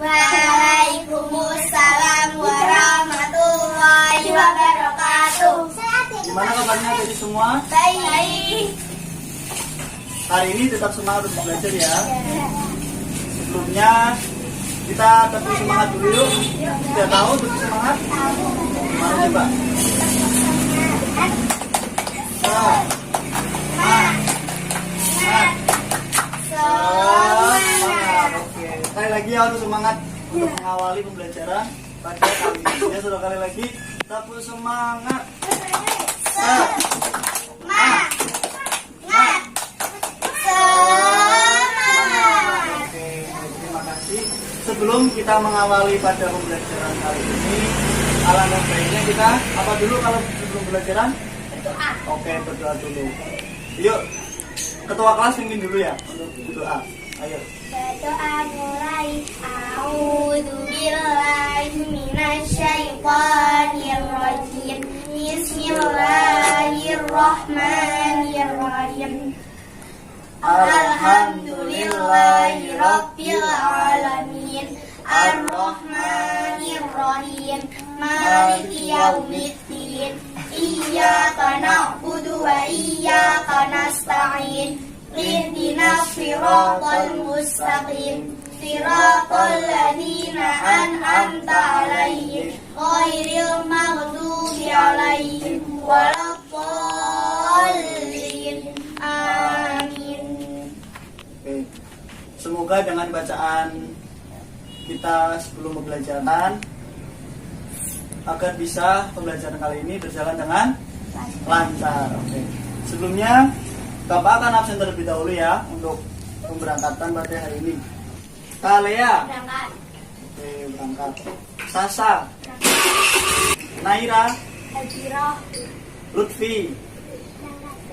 Waalaikumsalam warahmatullahi wabarakatuh. Gimana kabarnya jadi semua? Baik. Hari ini tetap semangat untuk belajar ya. Sebelumnya kita tetap semangat dulu yuk. Sudah tahu tetap semangat? Gimana coba? Semangat. Oke. Sekali lagi harus semangat untuk mengawali pembelajaran pada kali ini. Ya, sudah kali lagi tetap semangat. Oke, terima kasih. Sebelum kita mengawali pada pembelajaran kali ini, alangkah baiknya kita apa dulu kalau sebelum pembelajaran? Berdoa. Oke, berdoa dulu. Yuk, ketua kelas pimpin dulu ya untuk berdoa. Ayo. Berdoa mulai. A'udzubillahi minasyaitonir rajim. Bismillahirrahmanirrahim. Alhamdulillahi rabbil alamin. Ar-Rahmanir-Rahim. Maliki yaumiddin. Iyyaka na'budu wa iyyaka nasta'in. Ihdinas siratal mustaqim. Siratal ladzina an'amta 'alaihim ghairil maghdubi 'alaihim waladdallin. Amin. Oke. Semoga dengan bacaan kita sebelum pembelajaran agar bisa pembelajaran kali ini berjalan dengan lancar. Oke. Sebelumnya Bapak akan absen terlebih dahulu ya untuk pemberangkatan pada hari ini. Kalea. Berangkat. Oke, berangkat. Sasa. Naira. Hajirah. Lutfi.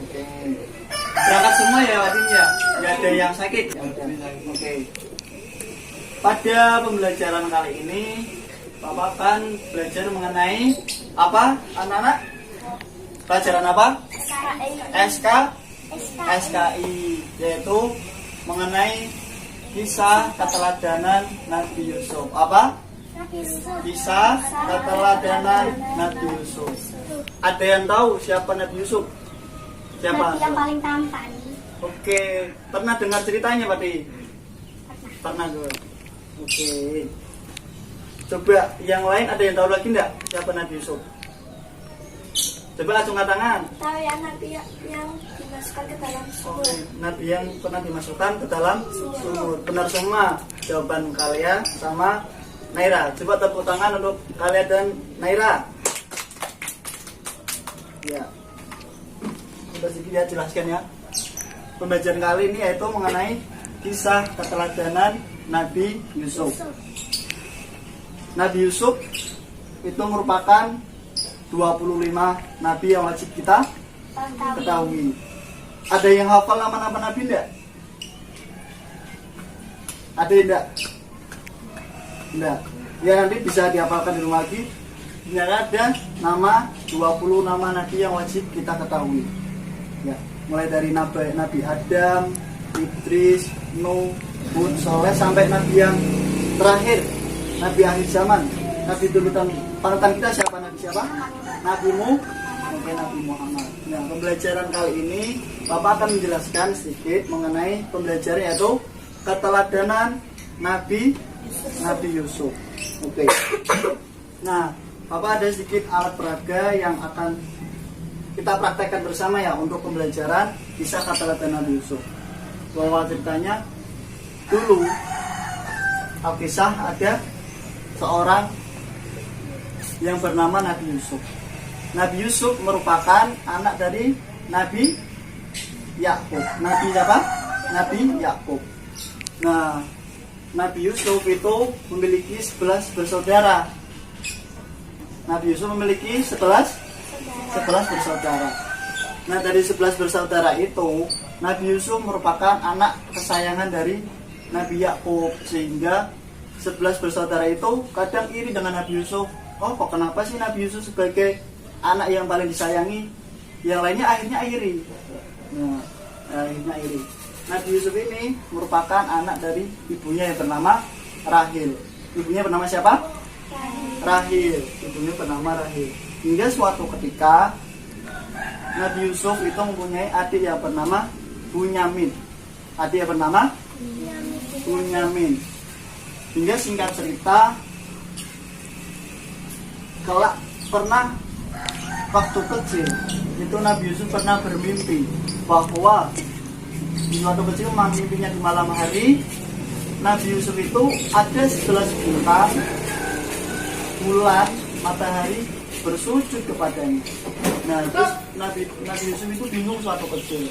Oke. Berangkat semua ya Wadin ya. Gak ada yang sakit. Ya udah. Oke. Pada pembelajaran kali ini Bapak akan belajar mengenai apa anak-anak? Pelajaran apa? SKI, yaitu mengenai kisah keteladanan Nabi Yusuf. Apa? Kisah keteladanan Nabi Yusuf. Ada yang tahu siapa Nabi Yusuf? Siapa? Nabi yang paling tampan. Oke, pernah dengar ceritanya Pak Di? Pernah tuh. Oke. Coba yang lain ada yang tahu lagi enggak siapa Nabi Yusuf? Coba acungkan tangan. Tahu ya Nabi yang dimasukkan ke dalam sumur. Nabi yang pernah dimasukkan ke dalam sumur. Benar semua jawaban kalian sama Naira. Coba tepuk tangan untuk kalian dan Naira. Ya. Sudah sedikit jelaskan ya. Pembelajaran kali ini yaitu mengenai kisah keteladanan Nabi Yusuf. Nabi Yusuf itu merupakan 25 nabi yang wajib kita ketahui. Ada yang hafal nama-nama nabi enggak? Ada enggak? Enggak. Ya nanti bisa dihafalkan di rumah lagi. Ini ada nama 20 nama nabi yang wajib kita ketahui. Ya, mulai dari Nabi Adam, Idris, Nuh, Hud, Soleh sampai nabi yang terakhir, Nabi akhir zaman. Nabi dulutan panutan kita siapa? Nabi siapa? Nabi Muhammad. Nah, pembelajaran kali ini Bapak akan menjelaskan sedikit mengenai pembelajaran yaitu keteladanan Nabi Yusuf. Oke. Nah, Bapak ada sedikit alat peraga yang akan kita praktekkan bersama ya untuk pembelajaran kisah keteladanan Nabi Yusuf. Bahwa ceritanya dulu Alkisah ada seorang yang bernama Nabi Yusuf. Nabi Yusuf merupakan anak dari Nabi Yakub. Nabi siapa? Nabi Yakub. Nah, Nabi Yusuf itu memiliki 11 bersaudara. Nabi Yusuf memiliki 11 bersaudara. Nah, dari 11 bersaudara itu, Nabi Yusuf merupakan anak kesayangan dari Nabi Yakub, sehingga 11 bersaudara itu kadang iri dengan Nabi Yusuf. Oh, kok kenapa sih Nabi Yusuf sebagai anak yang paling disayangi, yang lainnya akhirnya iri. Nah, akhirnya iri. Nabi Yusuf ini merupakan anak dari ibunya yang bernama Rahil. Ibunya bernama siapa? Rahil. Ibunya bernama Rahil. Hingga suatu ketika Nabi Yusuf itu mempunyai adik yang bernama Bunyamin. Adik yang bernama Bunyamin. Hingga singkat cerita, kelak pernah waktu kecil itu Nabi Yusuf pernah bermimpi bahwa di waktu kecil mimpinya di malam hari Nabi Yusuf itu ada 11 bintang, bulan, matahari bersujud kepadanya. Nah, terus Nabi Yusuf itu bingung suatu kecil,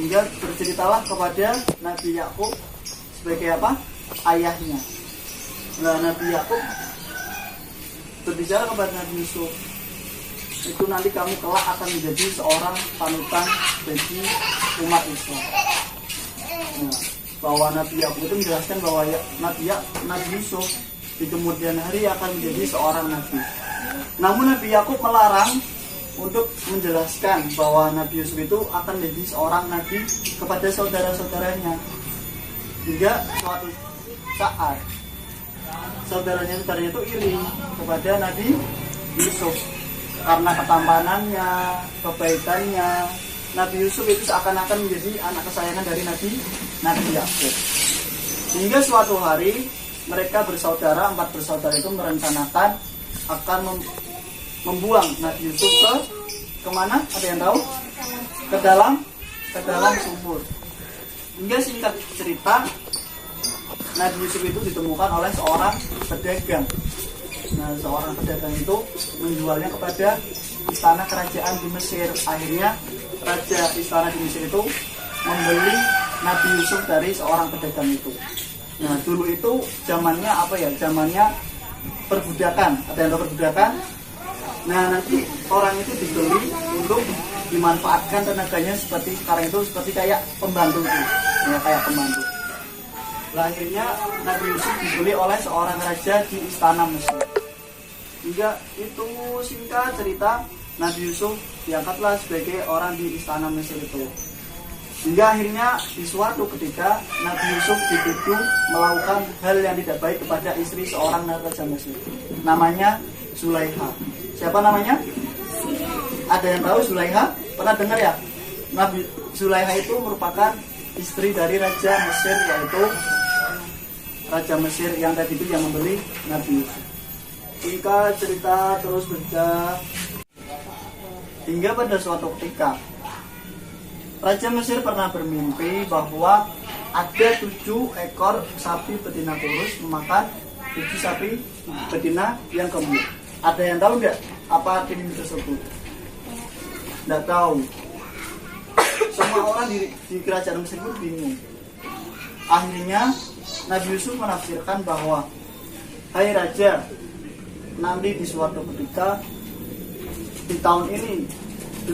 hingga berceritalah kepada Nabi Yakub sebagai apa? Ayahnya. Nah, Nabi Yakub berbicara kepada Nabi Yusuf, itu nanti kamu kelak akan menjadi seorang panutan bagi umat Islam. Nah, bahwa Nabi Yakub itu menjelaskan bahwa Nabi Yusuf di kemudian hari akan menjadi seorang nabi. Namun Nabi Yakub melarang untuk menjelaskan bahwa Nabi Yusuf itu akan menjadi seorang nabi kepada saudara-saudaranya. Hingga suatu saat saudaranya itu iri kepada Nabi Yusuf karena ketampanannya, kebaikannya. Nabi Yusuf itu seakan-akan menjadi anak kesayangan dari Nabi Yakub. Hingga suatu hari mereka bersaudara, 4 bersaudara itu merencanakan akan membuang Nabi Yusuf kemana? Ada yang tahu? Ke dalam sumur. Hingga singkat cerita, Nabi Yusuf itu ditemukan oleh seorang pedagang. Nah, seorang pedagang itu menjualnya kepada istana kerajaan di Mesir. Akhirnya raja istana di Mesir itu membeli Nabi Yusuf dari seorang pedagang itu. Nah, dulu itu zamannya apa ya? Zamannya perbudakan. Ada yang tahu perbudakan? Nah, nanti orang itu dibeli untuk dimanfaatkan tenaganya seperti sekarang itu seperti kayak pembantu itu. Ya, kayak pembantu. Nah, akhirnya Nabi Yusuf dibeli oleh seorang raja di istana Mesir. Hingga itu singkat cerita, Nabi Yusuf diangkatlah sebagai orang di istana Mesir itu. Hingga akhirnya di suatu ketika Nabi Yusuf dituduh melakukan hal yang tidak baik kepada istri seorang raja Mesir. Namanya Zulaiha. Siapa namanya? Ada yang tahu Zulaiha? Pernah dengar ya? Nabi Zulaiha itu merupakan istri dari raja Mesir, yaitu raja Mesir yang tadi itu yang membeli Nabi Yusuf. Singkat cerita terus berjalan hingga pada suatu ketika raja Mesir pernah bermimpi bahwa ada 7 ekor sapi betina kurus memakan 7 sapi betina yang gemuk. Ada yang tahu nggak apa arti mimpi tersebut? Nggak tahu. Semua orang di kerajaan Mesir pun bingung. Akhirnya Nabi Yusuf menafsirkan bahwa, hai raja, nanti di suatu ketika di tahun ini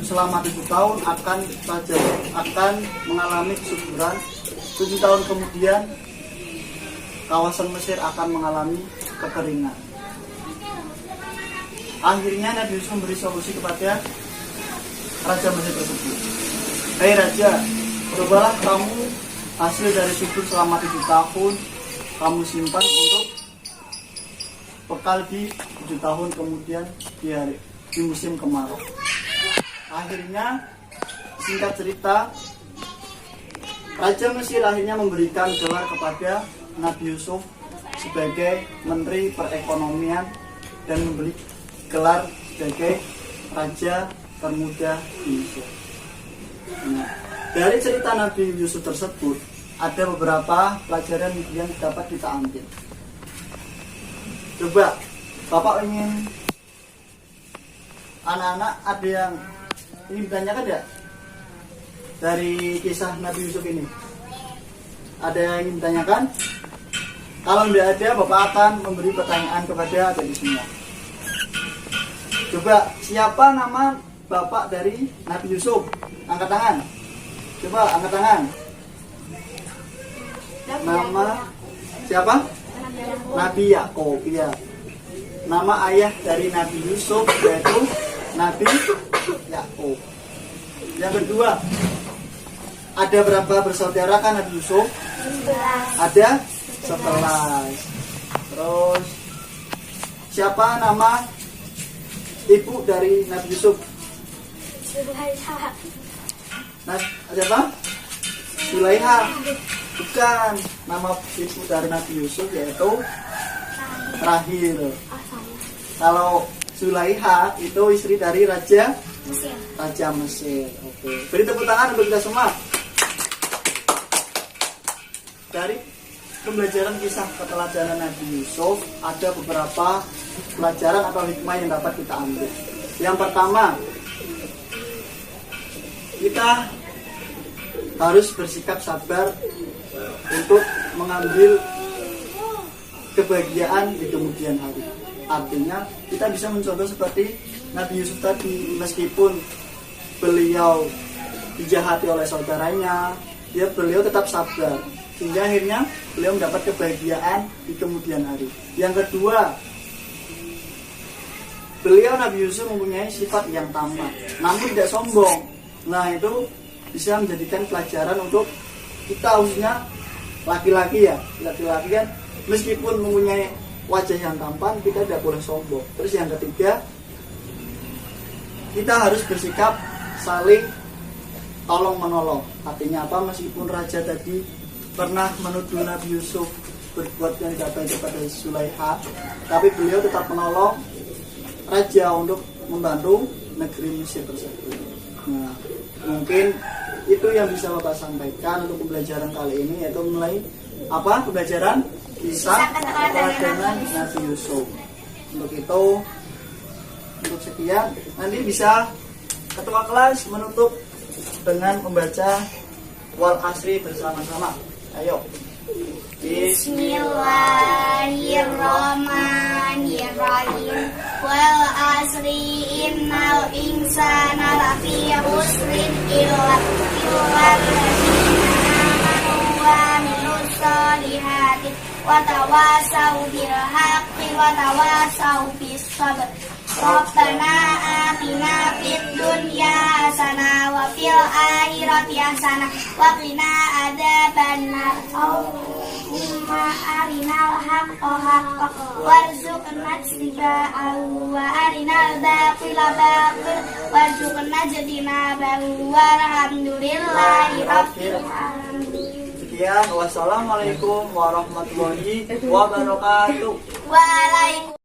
selama 7 tahun akan mengalami kesuburan. 7 tahun kemudian kawasan Mesir akan mengalami kekeringan. Akhirnya Nabi Yusuf memberi solusi kepada raja Mesir tersebut. Hai raja, cobalah kamu hasil dari subur selama 7 tahun kamu simpan untuk bekal di 7 tahun kemudian di musim kemarau. Akhirnya singkat cerita, raja Mesir akhirnya memberikan gelar kepada Nabi Yusuf sebagai menteri perekonomian dan memberi gelar sebagai raja termuda di Mesir. Nah, dari cerita Nabi Yusuf tersebut ada beberapa pelajaran yang dapat kita ambil. Coba Bapak ingin anak-anak ada yang ingin ditanyakan ya dari kisah Nabi Yusuf ini? Ada yang ingin ditanyakan? Kalau tidak ada, Bapak akan memberi pertanyaan kepada adik semua. Coba siapa nama bapak dari Nabi Yusuf? Angkat tangan. Coba angkat tangan. Nama siapa? Nabi Yakub, ya. Nama ayah dari Nabi Yusuf yaitu Nabi Yakub. Yang kedua, ada berapa bersaudara kan Nabi Yusuf? 11. Ada 11. Terus siapa nama ibu dari Nabi Yusuf? Zulaiha. Nah, siapa? Zulaiha. Bukan, nama ibu dari Nabi Yusuf yaitu Rahil. Kalau Zulaiha itu istri dari Raja Mesir. Oke. Beri tepuk tangan untuk kita semua. Dari pembelajaran kisah keteladanan Nabi Yusuf ada beberapa pelajaran atau hikmah yang dapat kita ambil. Yang pertama, kita harus bersikap sabar untuk mengambil kebahagiaan di kemudian hari. Artinya kita bisa mencontoh seperti Nabi Yusuf tadi, meskipun beliau dijahati oleh saudaranya, beliau tetap sabar sehingga akhirnya beliau mendapat kebahagiaan di kemudian hari. Yang kedua, beliau Nabi Yusuf mempunyai sifat yang tamak, namun tidak sombong. Nah, itu bisa menjadikan pelajaran untuk kita, khususnya laki-laki ya. Laki-laki kan meskipun mempunyai wajah yang tampan, kita tidak boleh sombong. Terus yang ketiga, kita harus bersikap saling tolong menolong. Artinya apa? Meskipun raja tadi pernah menuduh Nabi Yusuf berbuat yang tidak baik kepada Zulaiha, tapi beliau tetap menolong raja untuk membantu negeri Mesir tersebut. Nah, mungkin itu yang bisa Bapak sampaikan untuk pembelajaran kali ini, yaitu mulai apa? Pembelajaran kisah keteladanan Nabi Yusuf. Untuk itu, untuk sekian, nanti bisa ketua kelas menutup dengan membaca wal asri bersama-sama. Ayo. Bismillahirrahmanirrahim. Wal asri innal insana lafi khusrin illa alladzina amanu wa amilus solihati wa tawasau bil haqqi wa tawasau bis sabr. Rabbana atina fid dunya hasanah wa fil akhirati hasanah wa qina adzabannar. Allahumma arinal haqqa haqqan warzuqna ittiba'ahu wa arinal batila batilan warzuqna ijtinabahu walhamdulillahi rabbil alamin. Sekian, wassalamualaikum warahmatullahi wabarakatuh. Waalaikumsalam.